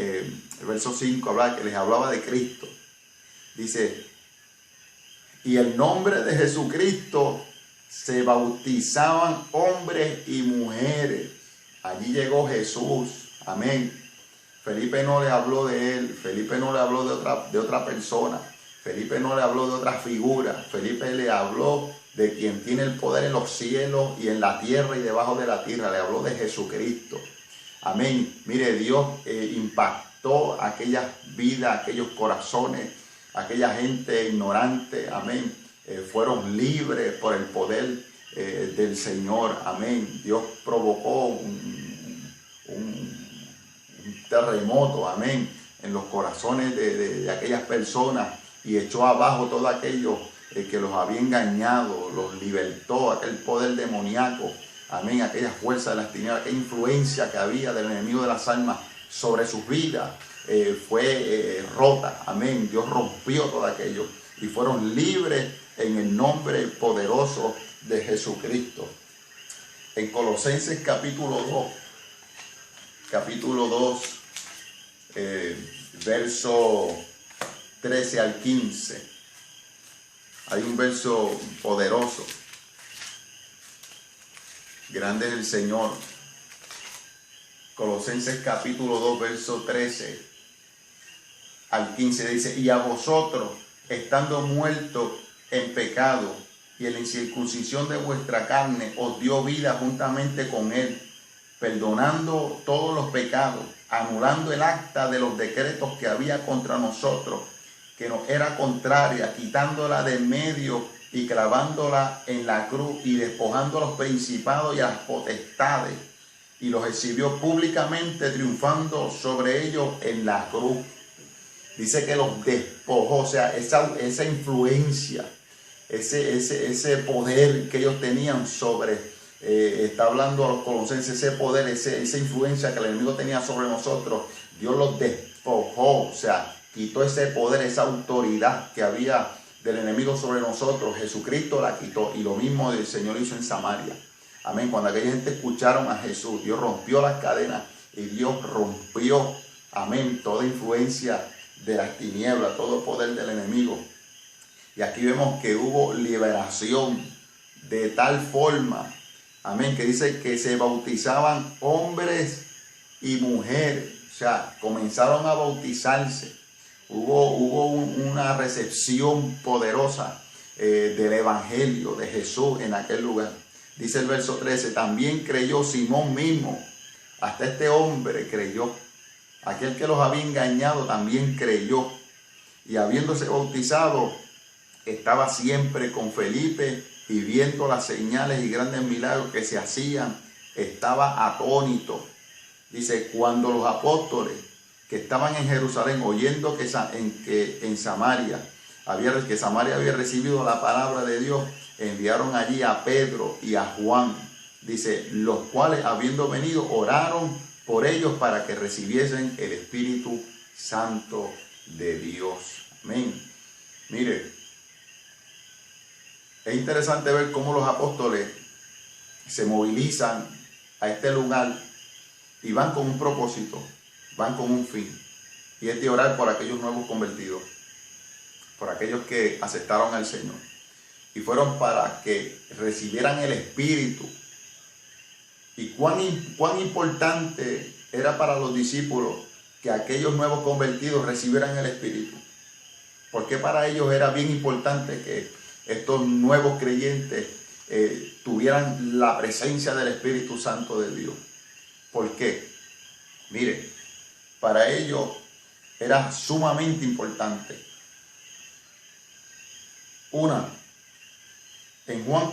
5 que les hablaba de Cristo. Dice, y el nombre de Jesucristo se bautizaban hombres y mujeres. Allí llegó Jesús, amén. Felipe no le habló de él, Felipe no le habló de otra persona, Felipe no le habló de otra figura, Felipe le habló de quien tiene el poder en los cielos y en la tierra y debajo de la tierra, le habló de Jesucristo. Amén. Mire, Dios impactó aquellas vidas, aquellos corazones, aquella gente ignorante, amén. Fueron libres por el poder del Señor, amén. Dios provocó un terremoto, amén, en los corazones de aquellas personas y echó abajo todo aquello que los había engañado, los libertó, aquel poder demoníaco, amén, aquella fuerza de las tinieblas, aquella influencia que había del enemigo de las almas sobre sus vidas fue rota, amén. Dios rompió todo aquello y fueron libres en el nombre poderoso de Jesucristo. En Colosenses capítulo 2, verso 13 al 15, hay un verso poderoso. Grande es el Señor. Colosenses capítulo 2, verso 13 al 15 dice, y a vosotros, estando muertos en pecado y en la incircuncisión de vuestra carne, os dio vida juntamente con él, perdonando todos los pecados, anulando el acta de los decretos que había contra nosotros, que nos era contraria, quitándola de medio y clavándola en la cruz y despojando a los principados y a las potestades, y los exhibió públicamente, triunfando sobre ellos en la cruz. Dice que los despojó, o sea, esa influencia, ese poder que ellos tenían sobre, está hablando a los colosenses, ese poder, esa influencia que el enemigo tenía sobre nosotros, Dios los despojó, o sea, quitó ese poder, esa autoridad que había del enemigo sobre nosotros. Jesucristo la quitó, y lo mismo el Señor hizo en Samaria. Amén. Cuando aquella gente escucharon a Jesús, Dios rompió las cadenas y Dios rompió, amén, toda influencia de las tinieblas, todo poder del enemigo. Y aquí vemos que hubo liberación de tal forma, amén, que dice que se bautizaban hombres y mujeres, o sea, comenzaron a bautizarse. Hubo una recepción poderosa del evangelio de Jesús en aquel lugar. Dice el verso 13, también creyó Simón mismo, hasta este hombre creyó. Aquel que los había engañado también creyó, y habiéndose bautizado, estaba siempre con Felipe, y viendo las señales y grandes milagros que se hacían, estaba atónito. Dice, cuando los apóstoles que estaban en Jerusalén, oyendo que Samaria había recibido la palabra de Dios, enviaron allí a Pedro y a Juan. Dice, los cuales habiendo venido, oraron por ellos para que recibiesen el Espíritu Santo de Dios. Amén. Mire, es interesante ver cómo los apóstoles se movilizan a este lugar y van con un propósito, van con un fin, y es de orar por aquellos nuevos convertidos, por aquellos que aceptaron al Señor, y fueron para que recibieran el Espíritu. Y cuán importante era para los discípulos que aquellos nuevos convertidos recibieran el Espíritu? ¿Por qué para ellos era bien importante que estos nuevos creyentes tuvieran la presencia del Espíritu Santo de Dios? ¿Por qué? Mire, para ellos era sumamente importante. En Juan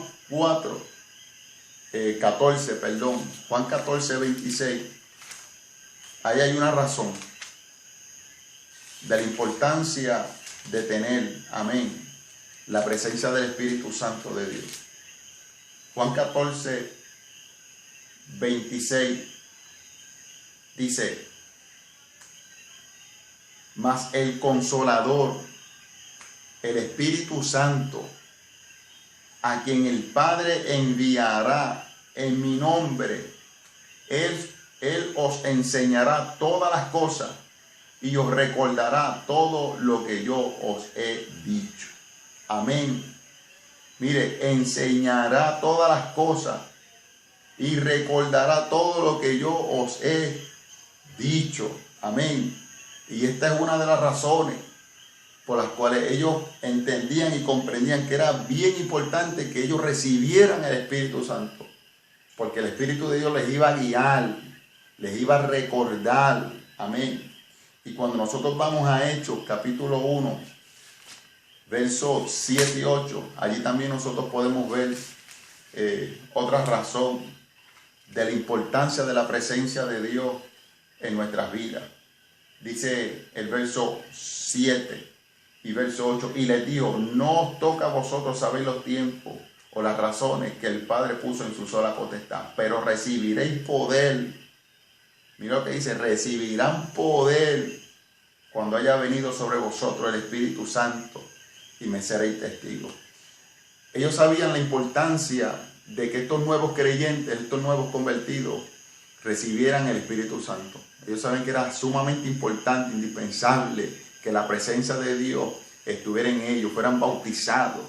14, 26, ahí hay una razón de la importancia de tener, amén, la presencia del Espíritu Santo de Dios. Juan 14, 26 dice: mas el Consolador, el Espíritu Santo, a quien el Padre enviará en mi nombre, Él os enseñará todas las cosas y os recordará todo lo que yo os he dicho. Amén. Mire, enseñará todas las cosas y recordará todo lo que yo os he dicho. Amén. Y esta es una de las razones por las cuales ellos entendían y comprendían que era bien importante que ellos recibieran el Espíritu Santo. Porque el Espíritu de Dios les iba a guiar, les iba a recordar. Amén. Y cuando nosotros vamos a Hechos, capítulo 1, versos 7 y 8, allí también nosotros podemos ver otra razón de la importancia de la presencia de Dios en nuestras vidas. Dice el verso 7 y verso 8, y les dijo: no os toca a vosotros saber los tiempos o las razones que el Padre puso en su sola potestad, pero recibiréis poder. Mira lo que dice: recibirán poder cuando haya venido sobre vosotros el Espíritu Santo, y me seréis testigos. Ellos sabían la importancia de que estos nuevos creyentes, estos nuevos convertidos, recibieran el Espíritu Santo. Ellos saben que era sumamente importante, indispensable, que la presencia de Dios estuviera en ellos, fueran bautizados,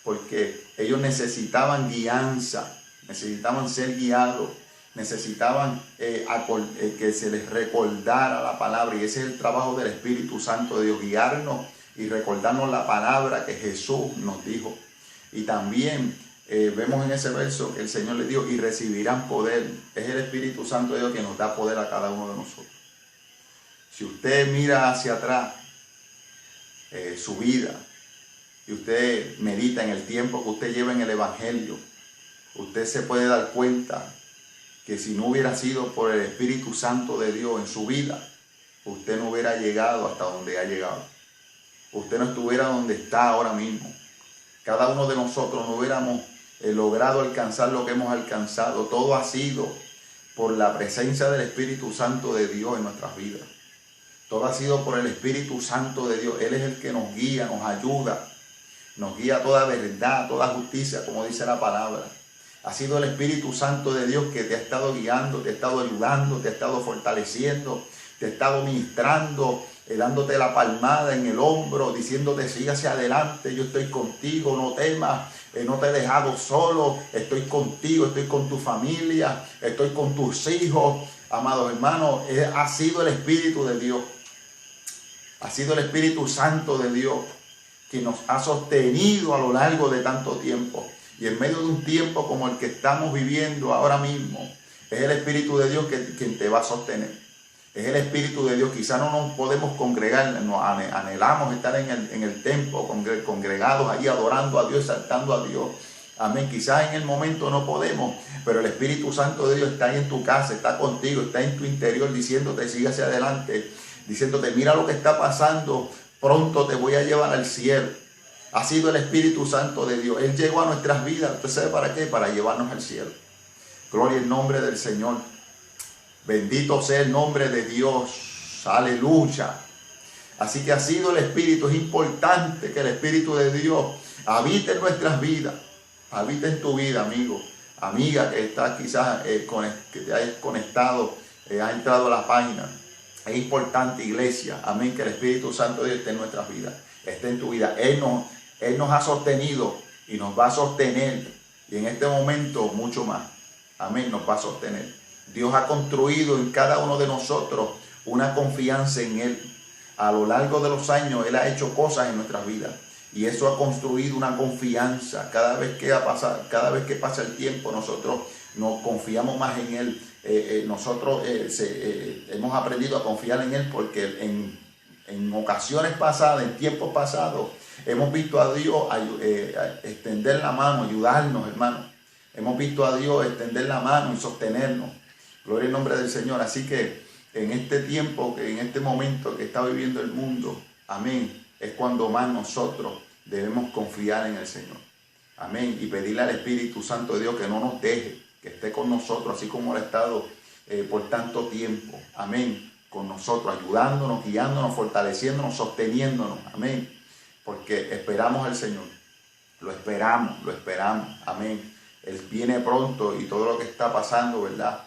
porque ellos necesitaban guianza, necesitaban ser guiados, necesitaban que se les recordara la palabra, y ese es el trabajo del Espíritu Santo de Dios, guiarnos y recordarnos la palabra que Jesús nos dijo. Y también vemos en ese verso que el Señor les dijo: y recibirán poder. Es el Espíritu Santo de Dios que nos da poder a cada uno de nosotros. Si usted mira hacia atrás su vida y usted medita en el tiempo que usted lleva en el Evangelio, usted se puede dar cuenta que si no hubiera sido por el Espíritu Santo de Dios en su vida, usted no hubiera llegado hasta donde ha llegado. Usted no estuviera donde está ahora mismo. Cada uno de nosotros no hubiéramos logrado alcanzar lo que hemos alcanzado. Todo ha sido por la presencia del Espíritu Santo de Dios en nuestras vidas. Todo ha sido por el Espíritu Santo de Dios. Él es el que nos guía, nos ayuda, nos guía a toda verdad, toda justicia, como dice la palabra. Ha sido el Espíritu Santo de Dios que te ha estado guiando, te ha estado ayudando, te ha estado fortaleciendo, te ha estado ministrando, dándote la palmada en el hombro, diciéndote: sigue hacia adelante, yo estoy contigo, no temas, no te he dejado solo, estoy contigo, estoy con tu familia, estoy con tus hijos. Amados hermanos, ha sido el Espíritu de Dios, ha sido el Espíritu Santo de Dios que nos ha sostenido a lo largo de tanto tiempo. Y en medio de un tiempo como el que estamos viviendo ahora mismo, es el Espíritu de Dios quien te va a sostener. Es el Espíritu de Dios. Quizá no nos podemos congregar, anhelamos estar en el templo, congregados allí adorando a Dios, exaltando a Dios. Amén. Quizás en el momento no podemos, pero el Espíritu Santo de Dios está ahí en tu casa, está contigo, está en tu interior, diciéndote: sigue hacia adelante, diciéndote: mira lo que está pasando, pronto te voy a llevar al cielo. Ha sido el Espíritu Santo de Dios. Él llegó a nuestras vidas. ¿Usted sabe para qué? Para llevarnos al cielo. Gloria al nombre del Señor. Bendito sea el nombre de Dios. Aleluya. Así que ha sido el Espíritu. Es importante que el Espíritu de Dios habite en nuestras vidas. Habite en tu vida, amigo, amiga, que está quizás que te hayas conectado, has entrado a la página. Es importante, iglesia, amén, que el Espíritu Santo de Dios esté en nuestras vidas, esté en tu vida. Él nos ha sostenido y nos va a sostener. Y en este momento mucho más. Amén, nos va a sostener. Dios ha construido en cada uno de nosotros una confianza en Él. A lo largo de los años Él ha hecho cosas en nuestras vidas y eso ha construido una confianza. Cada vez que pasa el tiempo, nosotros nos confiamos más en Él. Nosotros hemos aprendido a confiar en Él porque en ocasiones pasadas, en tiempos pasados, hemos visto a Dios extender la mano, ayudarnos, hermano. Hemos visto a Dios extender la mano y sostenernos. Gloria al nombre del Señor. Así que en este tiempo, en este momento que está viviendo el mundo, amén, es cuando más nosotros debemos confiar en el Señor. Amén. Y pedirle al Espíritu Santo de Dios que no nos deje, que esté con nosotros, así como lo ha estado por tanto tiempo. Amén. Con nosotros, ayudándonos, guiándonos, fortaleciéndonos, sosteniéndonos. Amén. Porque esperamos al Señor. Lo esperamos. Amén. Él viene pronto y todo lo que está pasando, ¿verdad?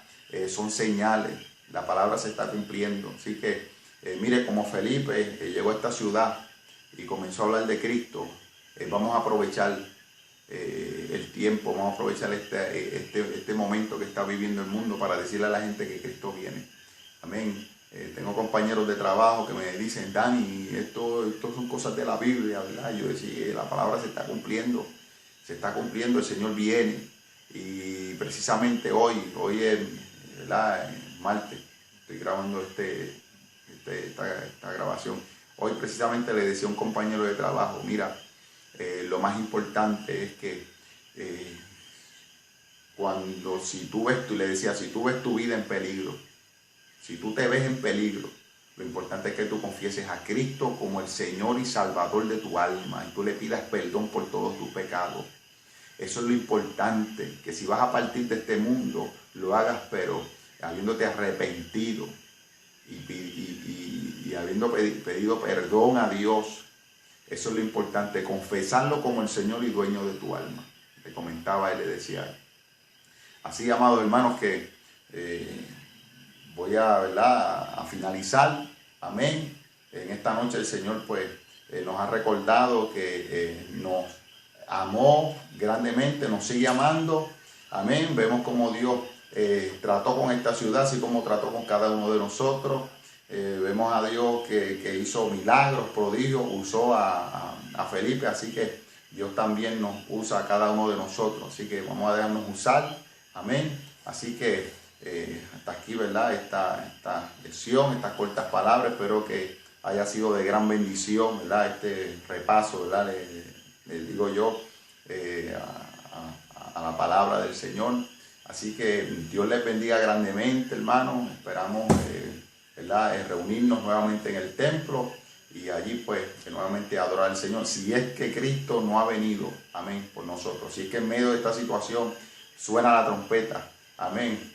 Son señales. La palabra se está cumpliendo. Así que, mire, como Felipe llegó a esta ciudad y comenzó a hablar de Cristo, vamos a aprovechar el tiempo, vamos a aprovechar este momento que está viviendo el mundo para decirle a la gente que Cristo viene. Amén. Tengo compañeros de trabajo que me dicen, Dani, esto son cosas de la Biblia, ¿verdad? Yo decía, la palabra se está cumpliendo, el Señor viene. Y precisamente hoy es, ¿verdad?, martes, estoy grabando esta grabación. Hoy precisamente le decía a un compañero de trabajo, mira, lo más importante es que si tú ves tu vida en peligro, si tú te ves en peligro, lo importante es que tú confieses a Cristo como el Señor y Salvador de tu alma y tú le pidas perdón por todos tus pecados. Eso es lo importante, que si vas a partir de este mundo, lo hagas pero habiéndote arrepentido y habiendo pedido perdón a Dios. Eso es lo importante, confesarlo como el Señor y dueño de tu alma. Le comentaba y le decía él. Así, amados hermanos, que voy a finalizar. Amén. En esta noche el Señor pues nos ha recordado que nos amó grandemente, nos sigue amando. Amén. Vemos como Dios trató con esta ciudad, así como trató con cada uno de nosotros. Vemos a Dios que hizo milagros, prodigios, usó a Felipe, así que Dios también nos usa a cada uno de nosotros. Así que vamos a dejarnos usar. Amén. Así que hasta aquí, ¿verdad? Esta lección, estas cortas palabras, espero que haya sido de gran bendición, ¿verdad? Este repaso, ¿verdad? Le digo yo a la palabra del Señor. Así que Dios les bendiga grandemente, hermanos. Esperamos, ¿verdad?, reunirnos nuevamente en el templo y allí pues nuevamente adorar al Señor. Si es que Cristo no ha venido, amén, por nosotros. Si es que en medio de esta situación suena la trompeta, amén,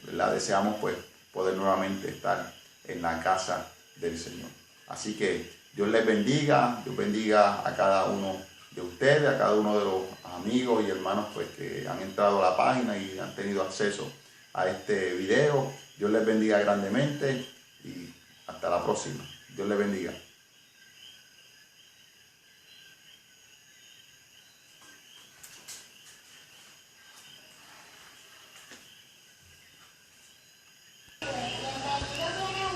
¿verdad?, deseamos pues poder nuevamente estar en la casa del Señor. Así que Dios les bendiga, Dios bendiga a cada uno de ustedes, a cada uno de los amigos y hermanos pues que han entrado a la página y han tenido acceso a este video. Dios les bendiga grandemente y hasta la próxima. Dios les bendiga.